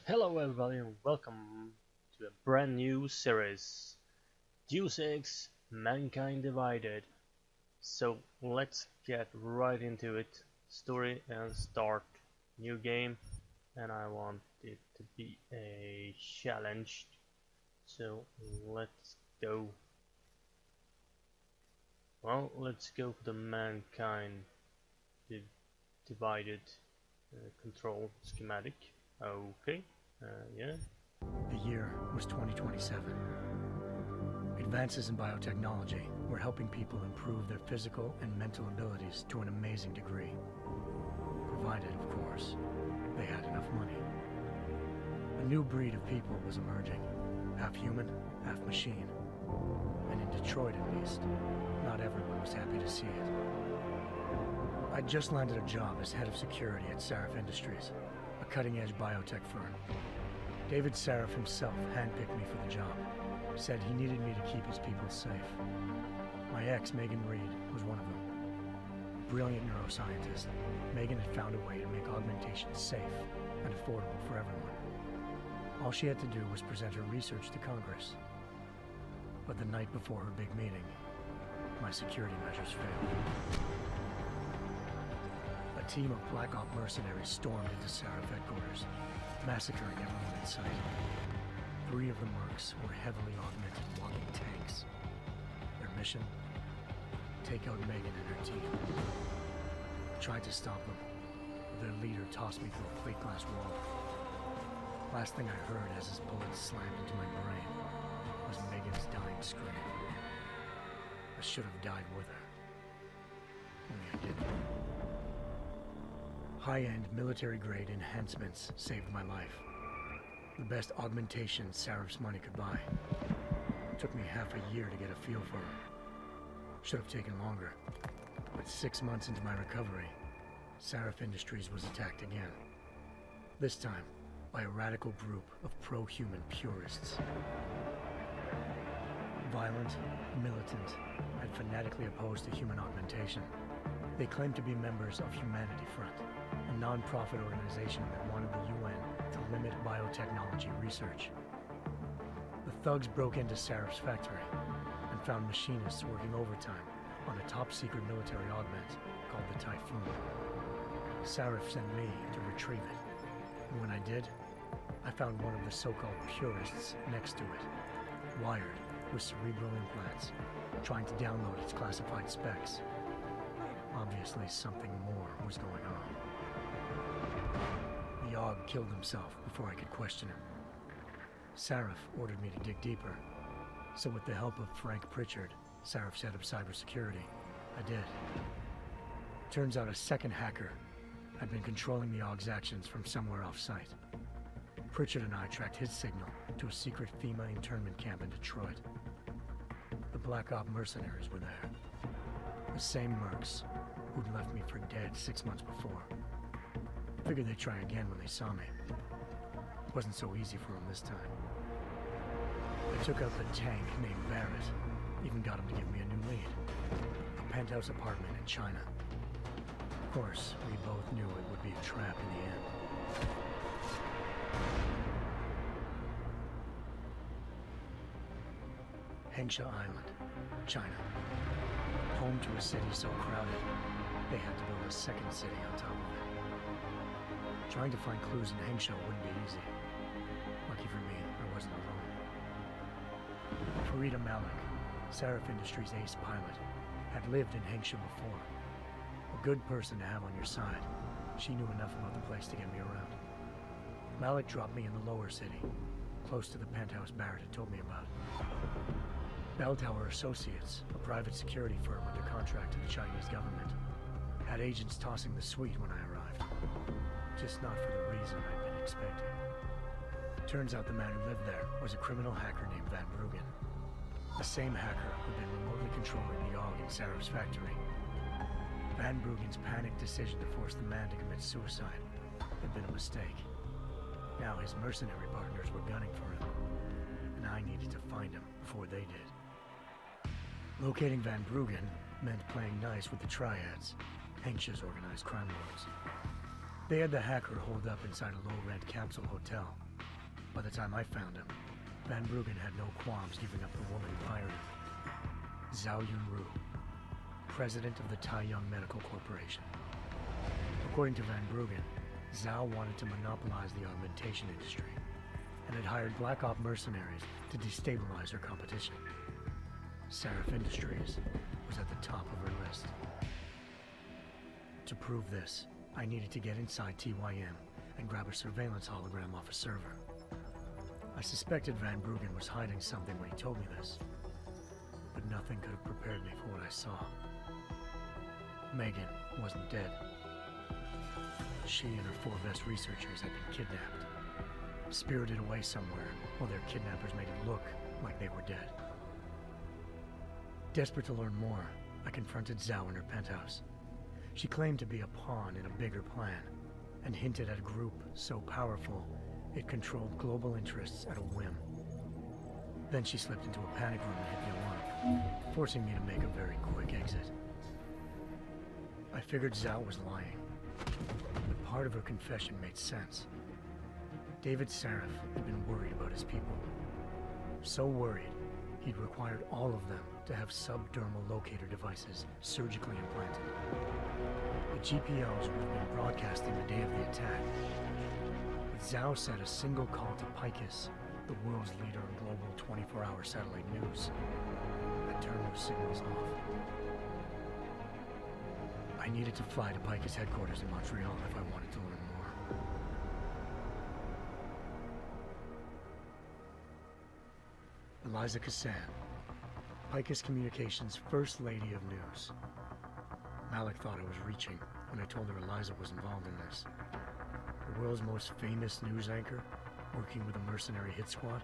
Hello everybody and welcome to a brand new series, Deus Ex Mankind Divided. So let's get right into it, story and start new game, and I want it to be a challenge, so let's go. Well, let's go for the Mankind Divided control schematic. Okay, yeah. The year was 2027. Advances in biotechnology were helping people improve their physical and mental abilities to an amazing degree. Provided, of course, they had enough money. A new breed of people was emerging, half human, half machine. And in Detroit at least, not everyone was happy to see it. I'd just landed a job as head of security at Sarif Industries, a cutting-edge biotech firm. David Sarif himself handpicked me for the job, said he needed me to keep his people safe. My ex, Megan Reed, was one of them. Brilliant neuroscientist, Megan had found a way to make augmentation safe and affordable for everyone. All she had to do was present her research to Congress. But the night before her big meeting, my security measures failed. A team of Black Op mercenaries stormed into Sarif headquarters, massacring everyone in sight. 3 of the mercs were heavily augmented walking tanks. Their mission? Take out Megan and her team. I tried to stop them, but their leader tossed me through a plate glass wall. Last thing I heard as his bullets slammed into my brain was Megan's dying scream. I should have died with her. Only I didn't. High-end military-grade enhancements saved my life. The best augmentation Sarif's money could buy. It took me half a year to get a feel for her. Should have taken longer. But 6 months into my recovery, Sarif Industries was attacked again. This time, by a radical group of pro-human purists. Violent, militant, and fanatically opposed to human augmentation. They claimed to be members of Humanity Front, a non-profit organization that wanted the UN to limit biotechnology research. The thugs broke into Sarif's factory and found machinists working overtime on a top-secret military augment called the Typhoon. Sarif sent me to retrieve it, and when I did, I found one of the so-called purists next to it, wired with cerebral implants, trying to download its classified specs. Obviously, something more was going on. The AUG killed himself before I could question him. Sarif ordered me to dig deeper, so with the help of Frank Pritchard, Sarif's head of cybersecurity, I did. Turns out a second hacker had been controlling the AUG's actions from somewhere off-site. Pritchard and I tracked his signal to a secret FEMA internment camp in Detroit. The Black Op mercenaries were there. The same mercs who'd left me for dead 6 months before. Figured they'd try again when they saw me. It wasn't so easy for them this time. I took out the tank named Barrett, even got him to give me a new lead. A penthouse apartment in China. Of course, we both knew it would be a trap in the end. Hengsha Island, China. Home to a city so crowded, they had to build a second city on top of it. Trying to find clues in Hengsha wouldn't be easy. Lucky for me, I wasn't alone. Farida Malik, Sarif Industries' ace pilot, had lived in Hengsha before. A good person to have on your side. She knew enough about the place to get me around. Malik dropped me in the lower city, close to the penthouse Barrett had told me about. Bell Tower Associates, a private security firm under contract to the Chinese government, had agents tossing the suite when I arrived. Just not for the reason I'd been expecting. Turns out the man who lived there was a criminal hacker named Van Bruggen. The same hacker who'd been remotely controlling the AUG in Sarif's factory. Van Bruggen's panicked decision to force the man to commit suicide had been a mistake. Now his mercenary partners were gunning for him, and I needed to find him before they did. Locating Van Bruggen meant playing nice with the Triads, Hengsha's organized crime lords. They had the hacker holed up inside a low-rent capsule hotel. By the time I found him, Van Bruggen had no qualms giving up the woman who hired him. Zhao Yunru, president of the Taiyang Medical Corporation. According to Van Bruggen, Zhao wanted to monopolize the augmentation industry and had hired Black Op mercenaries to destabilize her competition. Seraph Industries was at the top of her list. To prove this, I needed to get inside TYM and grab a surveillance hologram off a server. I suspected Van Bruggen was hiding something when he told me this, but nothing could have prepared me for what I saw. Megan wasn't dead. She and her 4 best researchers had been kidnapped, spirited away somewhere while their kidnappers made it look like they were dead. Desperate to learn more, I confronted Zhao in her penthouse. She claimed to be a pawn in a bigger plan, and hinted at a group so powerful it controlled global interests at a whim. Then she slipped into a panic room and hit the alarm, forcing me to make a very quick exit. I figured Zhao was lying, but part of her confession made sense. David Seraph had been worried about his people. So worried, he'd required all of them to have subdermal locator devices surgically implanted. The GPOs would have been broadcasting the day of the attack. But Zhao said a single call to Picus, the world's leader in global 24-hour satellite news, had turned those signals off. I needed to fly to Picus headquarters in Montreal if I wanted to learn more. Eliza Cassan, Picus Communications' First Lady of News. Malik thought I was reaching when I told her Eliza was involved in this. The world's most famous news anchor, working with a mercenary hit squad.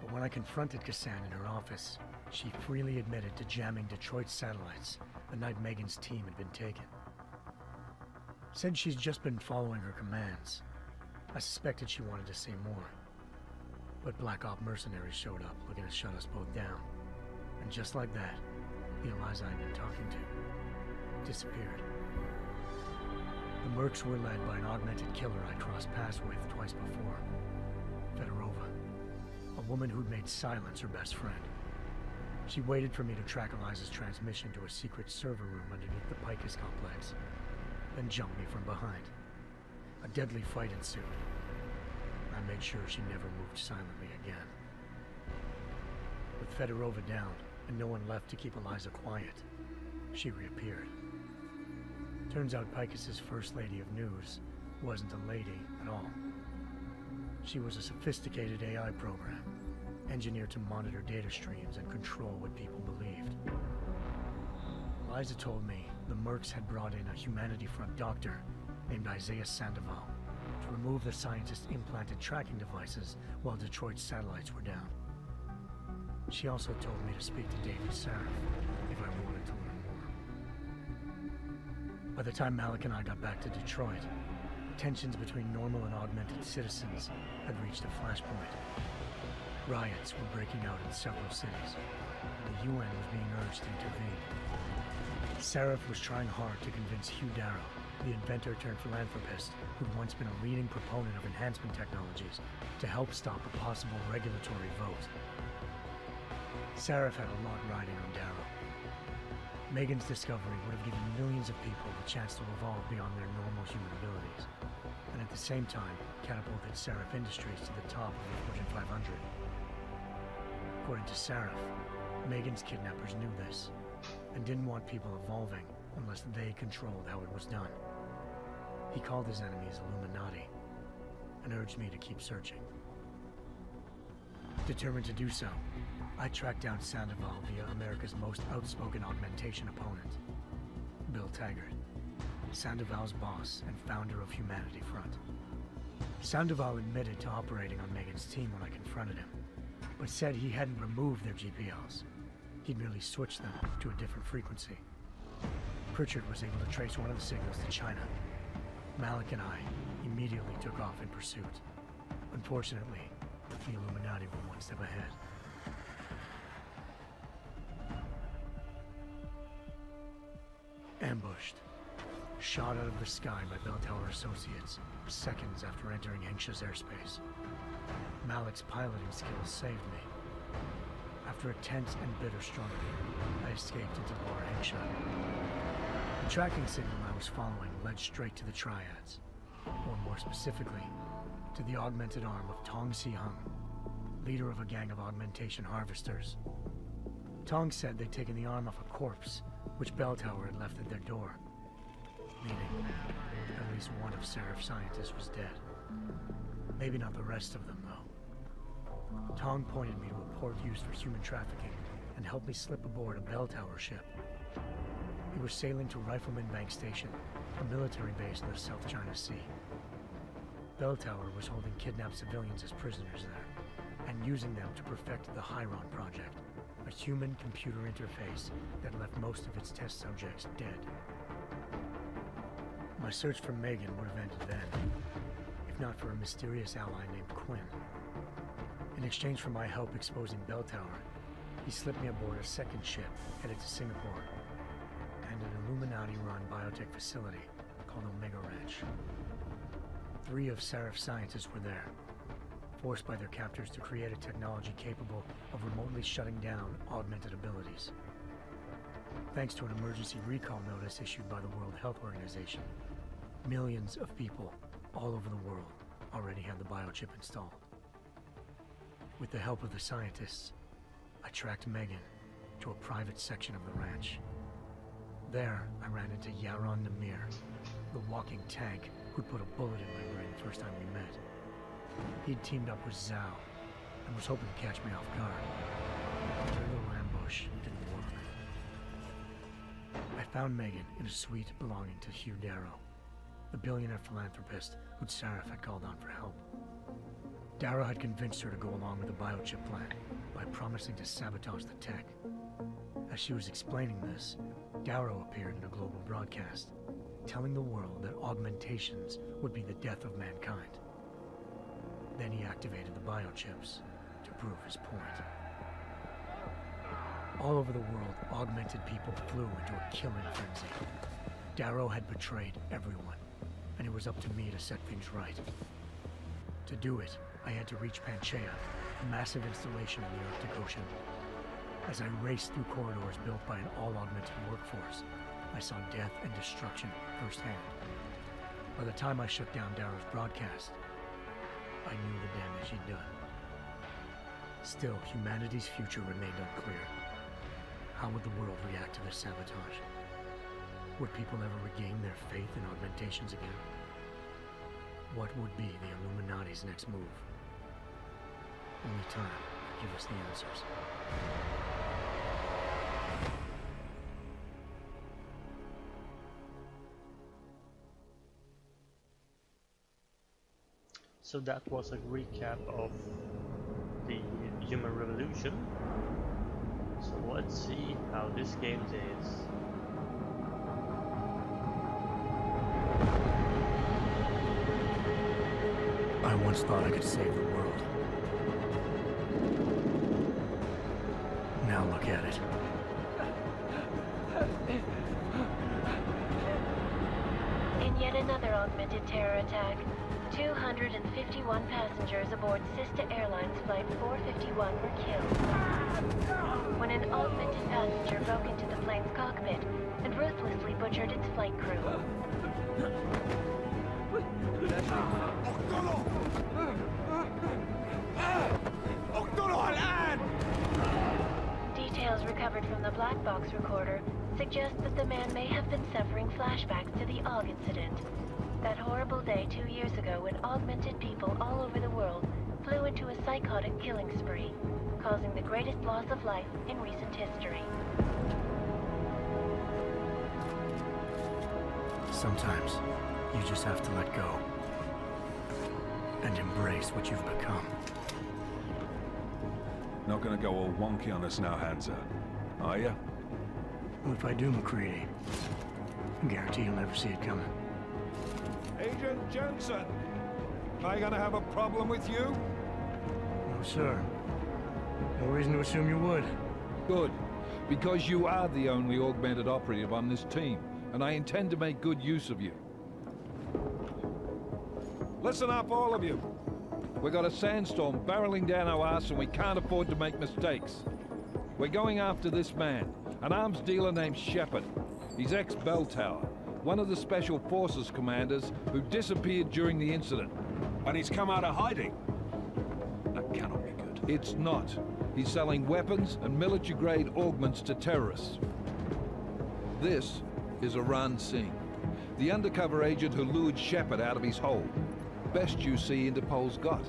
But when I confronted Cassan in her office, she freely admitted to jamming Detroit's satellites the night Megan's team had been taken. Said she's just been following her commands. I suspected she wanted to say more. But Black Op mercenaries showed up looking to shut us both down. And just like that, the Eliza I'd been talking to disappeared. The Mercs were led by an augmented killer I crossed paths with twice before, Fedorova, a woman who'd made silence her best friend. She waited for me to track Eliza's transmission to a secret server room underneath the Picus complex, then jumped me from behind. A deadly fight ensued. I made sure she never moved silently again. With Fedorova down and no one left to keep Eliza quiet, she reappeared. Turns out Picus's First Lady of News wasn't a lady at all. She was a sophisticated AI program, engineered to monitor data streams and control what people believed. Eliza told me the Mercs had brought in a Humanity Front doctor named Isaiah Sandoval to remove the scientist's implanted tracking devices while Detroit's satellites were down. She also told me to speak to David Seraph if I wanted to learn more. By the time Malik and I got back to Detroit, tensions between normal and augmented citizens had reached a flashpoint. Riots were breaking out in several cities. The UN was being urged to intervene. Seraph was trying hard to convince Hugh Darrow, the inventor turned philanthropist who'd once been a leading proponent of enhancement technologies, to help stop a possible regulatory vote. Seraph had a lot riding on Darrow. Megan's discovery would have given millions of people the chance to evolve beyond their normal human abilities, and at the same time catapulted Seraph Industries to the top of the Fortune 500. According to Seraph, Megan's kidnappers knew this, and didn't want people evolving unless they controlled how it was done. He called his enemies Illuminati, and urged me to keep searching. Determined to do so, I tracked down Sandoval via America's most outspoken augmentation opponent, Bill Taggart, Sandoval's boss and founder of Humanity Front. Sandoval admitted to operating on Megan's team when I confronted him, but said he hadn't removed their GPLs. He'd merely switched them to a different frequency. Pritchard was able to trace one of the signals to China. Malik and I immediately took off in pursuit. Unfortunately, the Illuminati were one step ahead. Ambushed, shot out of the sky by Bell Tower associates, seconds after entering Hengsha's airspace. Malik's piloting skills saved me. After a tense and bitter struggle, I escaped into Lower Hengsha. The tracking signal I was following led straight to the Triads, or more specifically, to the augmented arm of Tong Si-hung, leader of a gang of augmentation harvesters. Tong said they'd taken the arm off a corpse, which Bell Tower had left at their door, meaning at least one of Seraph's scientists was dead. Maybe not the rest of them, though. Tong pointed me to a port used for human trafficking and helped me slip aboard a Bell Tower ship. We were sailing to Rifleman Bank Station, a military base in the South China Sea. Bell Tower was holding kidnapped civilians as prisoners there, and using them to perfect the Hyron Project, a human-computer interface that left most of its test subjects dead. My search for Megan would have ended then, if not for a mysterious ally named Quinn. In exchange for my help exposing Bell Tower, he slipped me aboard a second ship headed to Singapore, and an Illuminati-run biotech facility called Omega Ranch. 3 of Seraph's scientists were there, forced by their captors to create a technology capable of remotely shutting down augmented abilities. Thanks to an emergency recall notice issued by the World Health Organization, millions of people all over the world already had the biochip installed. With the help of the scientists, I tracked Megan to a private section of the ranch. There, I ran into Yaron Namir, the walking tank who'd put a bullet in my brain the first time we met. He'd teamed up with Zhao and was hoping to catch me off guard. But their little ambush didn't work. I found Megan in a suite belonging to Hugh Darrow, the billionaire philanthropist who'd Seraph had called on for help. Darrow had convinced her to go along with the biochip plan by promising to sabotage the tech. As she was explaining this, Darrow appeared in a global broadcast, telling the world that augmentations would be the death of mankind. Then he activated the biochips to prove his point. All over the world, augmented people flew into a killing frenzy. Darrow had betrayed everyone, and it was up to me to set things right. To do it, I had to reach Panchaea, a massive installation in the Arctic Ocean. As I raced through corridors built by an all-augmented workforce, I saw death and destruction firsthand. By the time I shut down Darrow's broadcast, I knew the damage he'd done. Still, humanity's future remained unclear. How would the world react to this sabotage? Would people ever regain their faith in augmentations again? What would be the Illuminati's next move? Only time could give us the answers. So that was a recap of the Human Revolution. So let's see how this game is. I once thought I could save the world. Now look at it. In yet another augmented terror attack, 251 passengers aboard Sister Airlines Flight 451 were killed when an augmented passenger broke into the plane's cockpit and ruthlessly butchered its flight crew. Details recovered from the black box recorder suggest that the man may have been suffering flashbacks to the AUG incident. That horrible day 2 years ago when augmented people all over the world flew into a psychotic killing spree, causing the greatest loss of life in recent history. Sometimes, you just have to let go. And embrace what you've become. Not gonna go all wonky on us now, Hansa, are ya? Well, if I do, McCready, I guarantee you'll never see it coming. Agent Jensen, am I gonna have a problem with you? No, sir. No reason to assume you would. Good, because you are the only augmented operative on this team. and I intend to make good use of you. Listen up, all of you. We got a sandstorm barreling down our arse and we can't afford to make mistakes. We're going after this man, an arms dealer named Shepard. He's ex-Bell Tower, one of the Special Forces commanders who disappeared during the incident. And he's come out of hiding. That cannot be good. It's not. He's selling weapons and military-grade augments to terrorists. This is Aran Singh, the undercover agent who lured Shepard out of his hole. Best you see Interpol's got.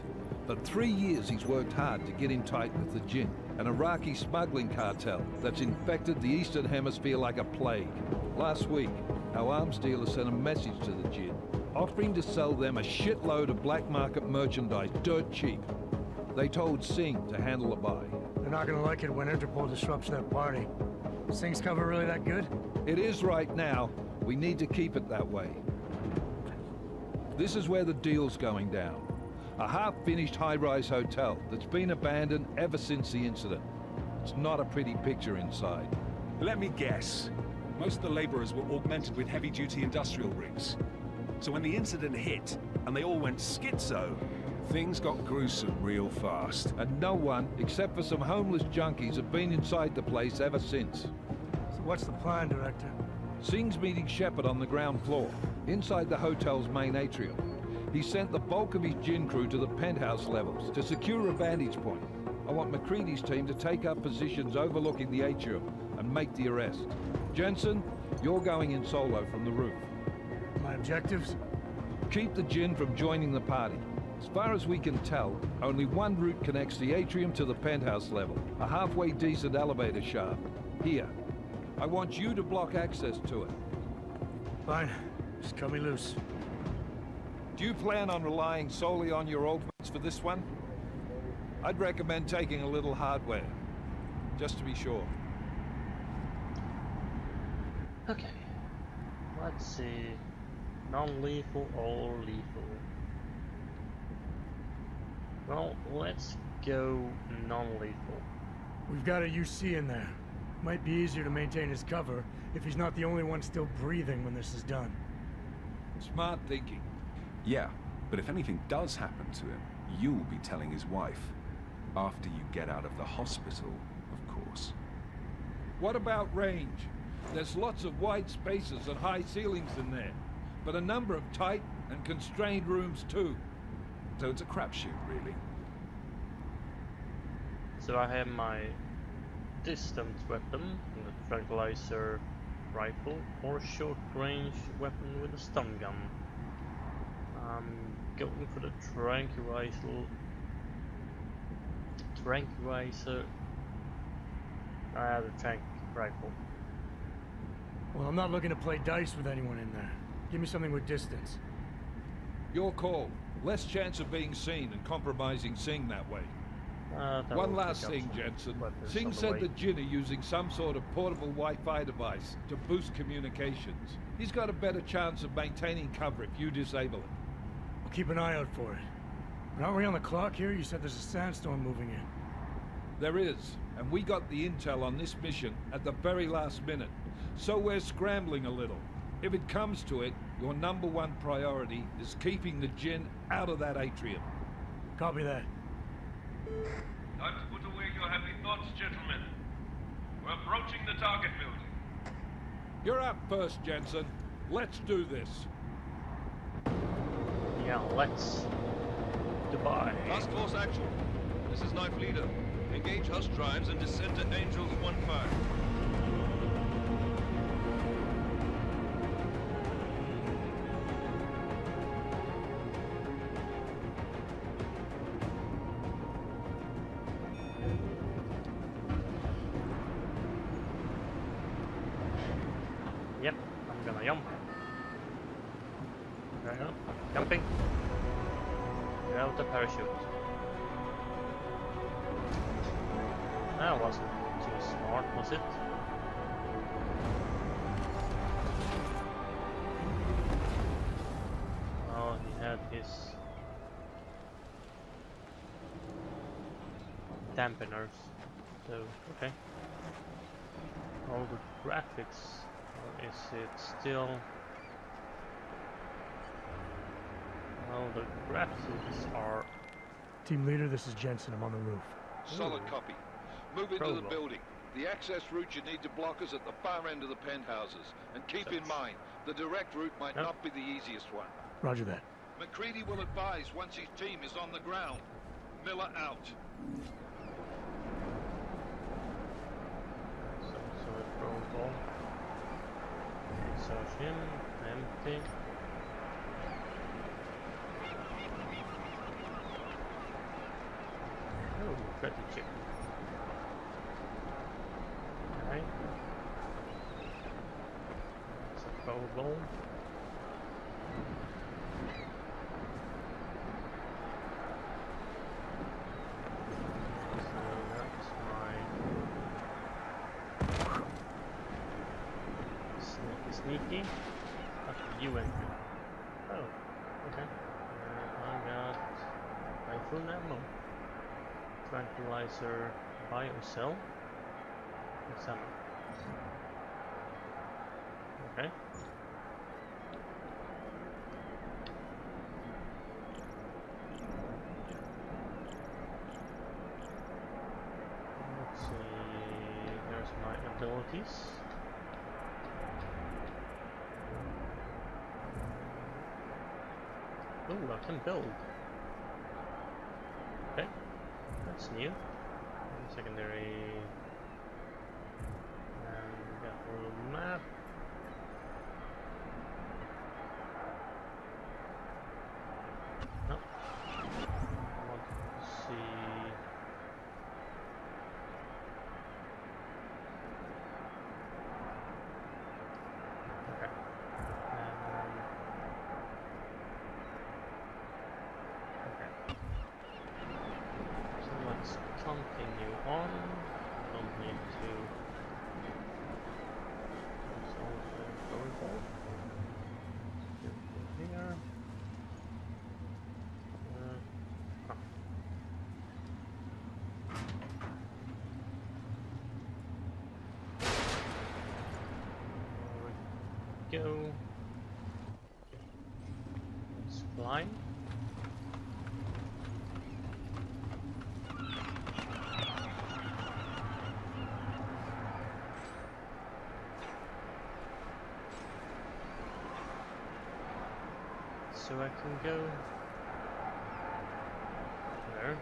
For 3 years he's worked hard to get him tight with the Jinn, an Iraqi smuggling cartel that's infected the Eastern Hemisphere like a plague. Last week, our arms dealer sent a message to the Jinn, offering to sell them a shitload of black market merchandise dirt cheap. They told Singh to handle the buy. They're not gonna like it when Interpol disrupts their party. Singh's cover really that good? It is right now. We need to keep it that way. This is where the deal's going down. A half-finished high-rise hotel that's been abandoned ever since the incident. It's not a pretty picture inside. Let me guess. Most of the laborers were augmented with heavy-duty industrial rigs. So when the incident hit, and they all went schizo, things got gruesome real fast. And no one, except for some homeless junkies, have been inside the place ever since. So what's the plan, Director? Singh's meeting Shepard on the ground floor, inside the hotel's main atrium. He sent the bulk of his Jinn crew to the penthouse levels to secure a vantage point. I want McCready's team to take up positions overlooking the atrium and make the arrest. Jensen, you're going in solo from the roof. My objectives? Keep the Jinn from joining the party. As far as we can tell, only one route connects the atrium to the penthouse level, a halfway decent elevator shaft. Here. I want you to block access to it. Fine. Just cut me loose. Do you plan on relying solely on your augments for this one? I'd recommend taking a little hardware, just to be sure. Okay. Let's see. Non-lethal or lethal? Well, let's go non-lethal. We've got a UC in there. Might be easier to maintain his cover if he's not the only one still breathing when this is done. Smart thinking. Yeah, but if anything does happen to him, you'll be telling his wife. After you get out of the hospital, of course. What about range? There's lots of wide spaces and high ceilings in there, but a number of tight and constrained rooms too. So it's a crapshoot, really. So I have my distance weapon, the tranquilizer rifle, or short-range weapon with a stun gun. I'm going for the tranquilizer. I have the tranq rifle. Well, I'm not looking to play dice with anyone in there. Give me something with distance. Your call. Less chance of being seen and compromising Singh that way. One last thing, Jensen. Singh said the Jinn are using some sort of portable Wi-Fi device to boost communications. He's got a better chance of maintaining cover if you disable it. I'll keep an eye out for it. But aren't we on the clock here? You said there's a sandstorm moving in. There is, and we got the intel on this mission at the very last minute. So we're scrambling a little. If it comes to it, your #1 priority is keeping the Jinn out of that atrium. Copy that. Time to put away your happy thoughts, gentlemen. We're approaching the target building. You're up first, Jensen. Let's do this. Yeah, let's. Goodbye. Task Force action. This is Knife Leader. Engage Hush drives and descend to Angels 1-5. Yep, I'm gonna jump. Right now, jumping. Without the parachute. That wasn't too smart, was it? Oh, he had his dampeners. So, okay. All the graphics Or is it still... Well, the graphics are... Team leader, this is Jensen. I'm on the roof. Solid Ooh. copy. Move into the Provo. building. The access route you need to block is at the far end of the penthouses. And keep in mind, the direct route might Yep. not be the easiest one. Roger that. McCready will advise once his team is on the ground. Miller out. So a Provo. Search him. Empty. Oh, credit chip. Okay. It's a Provo. That's my sneaky. That's you and oh, okay. I got rifle ammo, tranquilizer, biocell. What's ammo? Okay. Let's see, there's my abilities. Oh, I can build. Okay, that's new. Secondary. And we got a little map. No. I want to see. Okay. Okay. So let's continue on. Don't need to. It's also going here. Huh. There we go. Let's fly. So I can go there.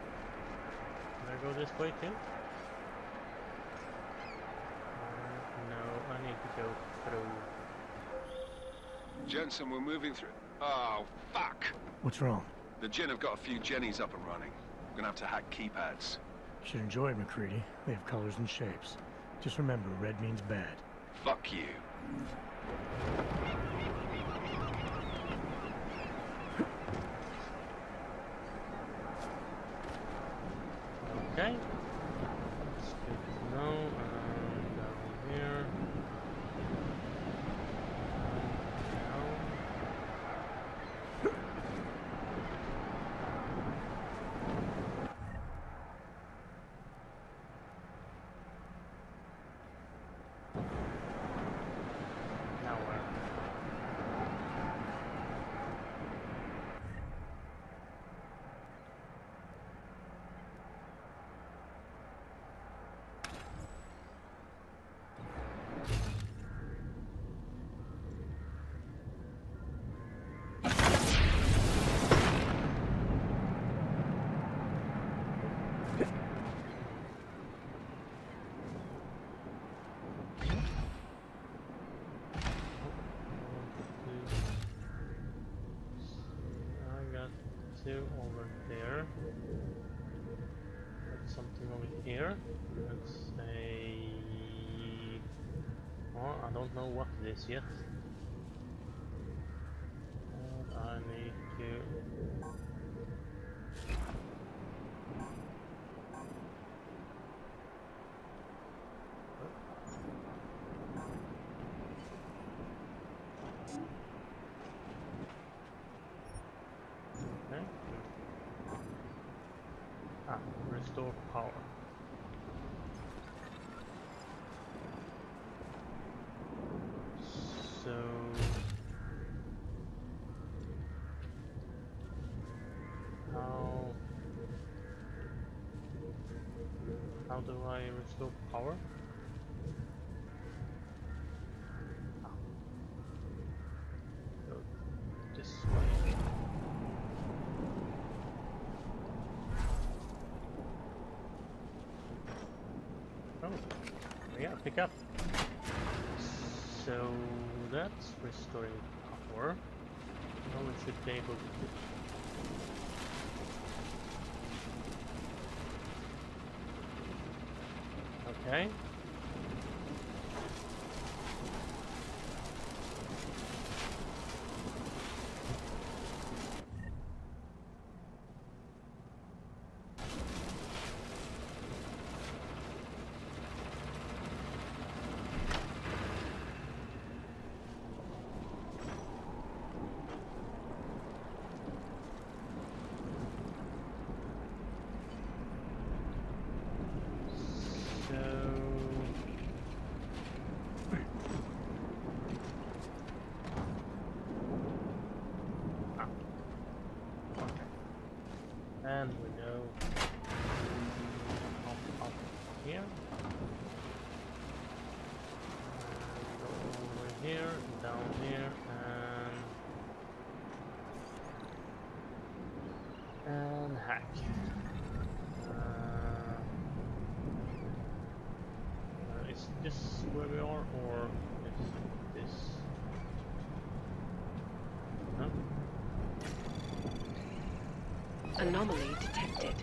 Can I go this way too? No, I need to go through. Jensen, we're moving through. Oh, fuck! What's wrong? The Gin have got a few Jennies up and running. We're gonna have to hack keypads. Should enjoy it, McCready. They have colors and shapes. Just remember, red means bad. Fuck you. Okay. That's good to know. And down here. Down. Now where? I got two over there. Got something over here. Let's say. Oh, I don't know what it is yet. But I need to. Okay. Ah, restore power. do I restore power? Go this way. Oh, yeah, pick up. So that's restoring power. Now we should be able to. Okay. And we know up here. Go over here, down here, and hack. Is this where we are, or is this? No? Anomaly detected.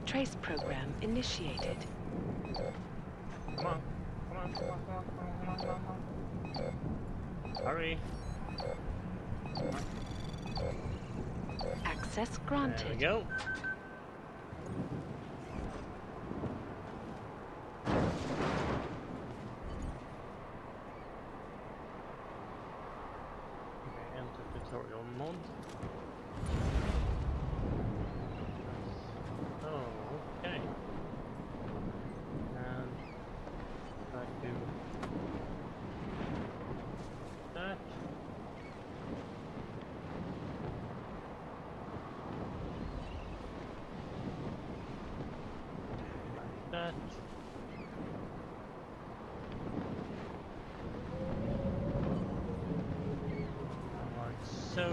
Trace program initiated. Come on, come on, come on, come on, come on, come on, come on. Hurry. Access There we granted. go. Okay, enter tutorial mode. Oh, okay. And try to do that. Like that. Like so.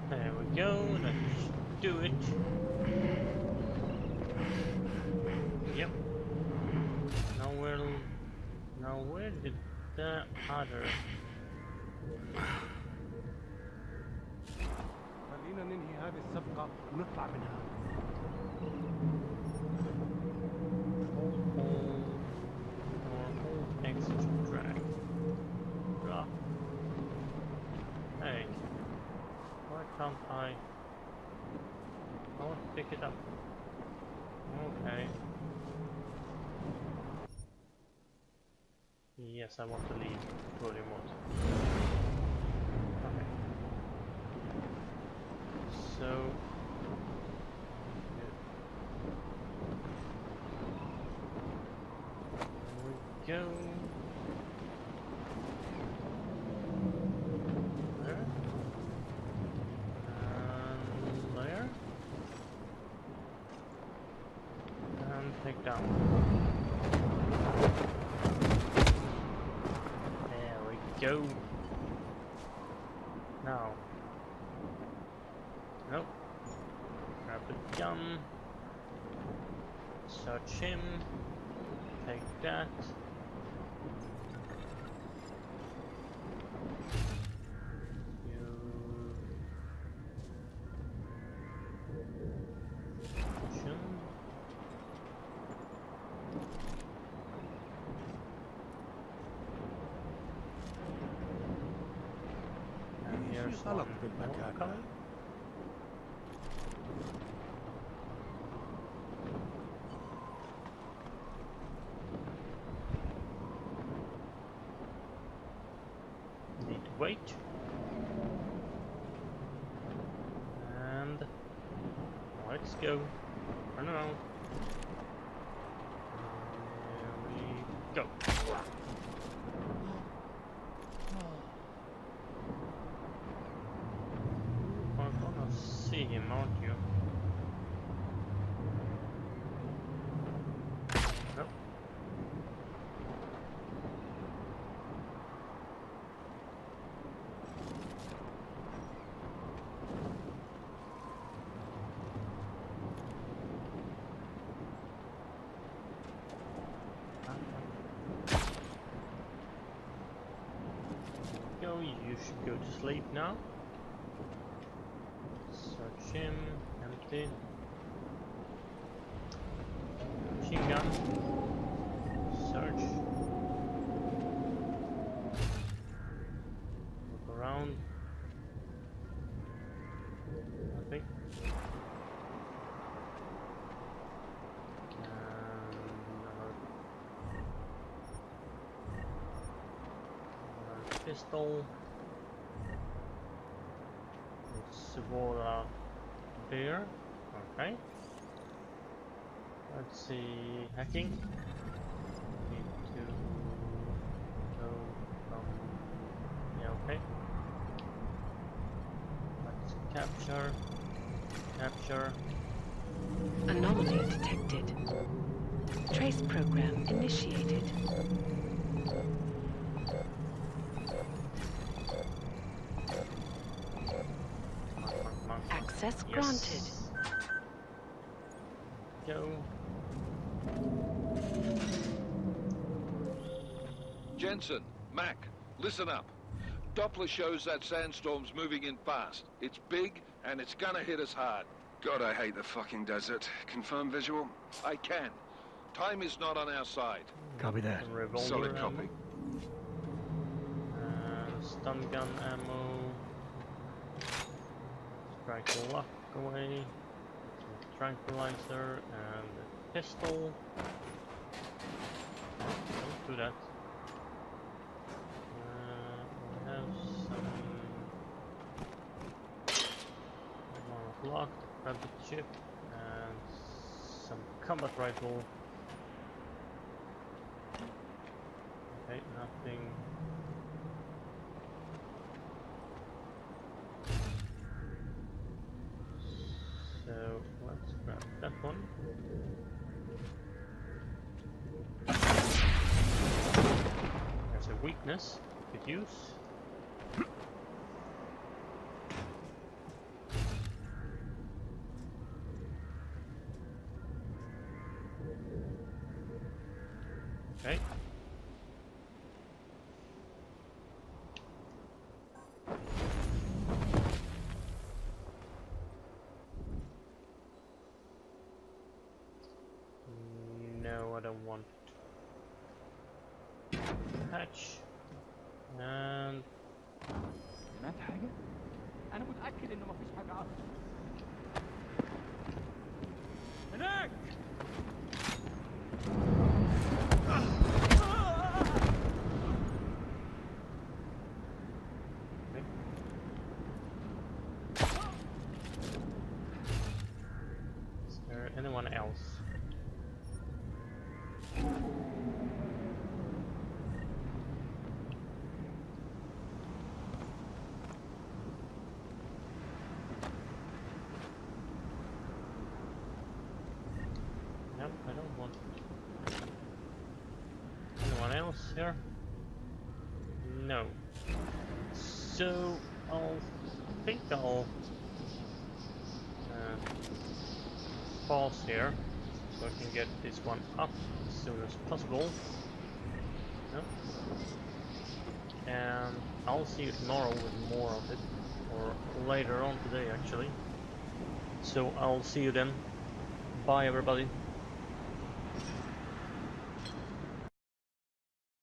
There we go, let's do it. Yep. Now where did the other... خلينا ننهي هذه الصفقة ونطلع منها. Hold exit drag. Drop. Hey. Why can't I want to pick it up. Okay. Yes, I want to leave volume mode. Okay. So there we go. There. And there. And take down. There we go. Now. Nope. Grab the gun. Search him. Take that. Here's غلط one بالمكان more coming. Need to wait. And let's go. Turn around. There we Go. You're gonna see him, aren't you? Nope. Go, you should go to sleep now. Search him, empty. Machine gun. Search. Look around. Nothing. Another pistol. Svåra bear. Okay. Let's see. Hacking. Need to go from. Yeah, okay. Let's capture. Capture. Anomaly detected. Trace program initiated. Access granted. Go. Jensen, Mac, listen up. Doppler shows that sandstorm's moving in fast. It's big, and it's gonna hit us hard. God, I hate the fucking desert. Confirm visual? I can. Time is not on our side. Copy that. Revolver Solid ammo. copy. Stun gun ammo. Strike lock away. Some tranquilizer and a pistol. Don't do that. We have some locked, rabbit chip, and some combat rifle. Okay, nothing. So let's grab that one. There's a weakness we could use. Okay. No, I don't want hatch. And سمعت حاجة؟ أنا متأكد إنه مفيش حاجة أصلا. هناك! is there anyone else? Nope, I don't want anyone else here. No. So I'll pause here so I can get this one up as soon as possible. Nope. And I'll see you tomorrow with more of it, or later on today actually. So I'll see you then. Bye everybody.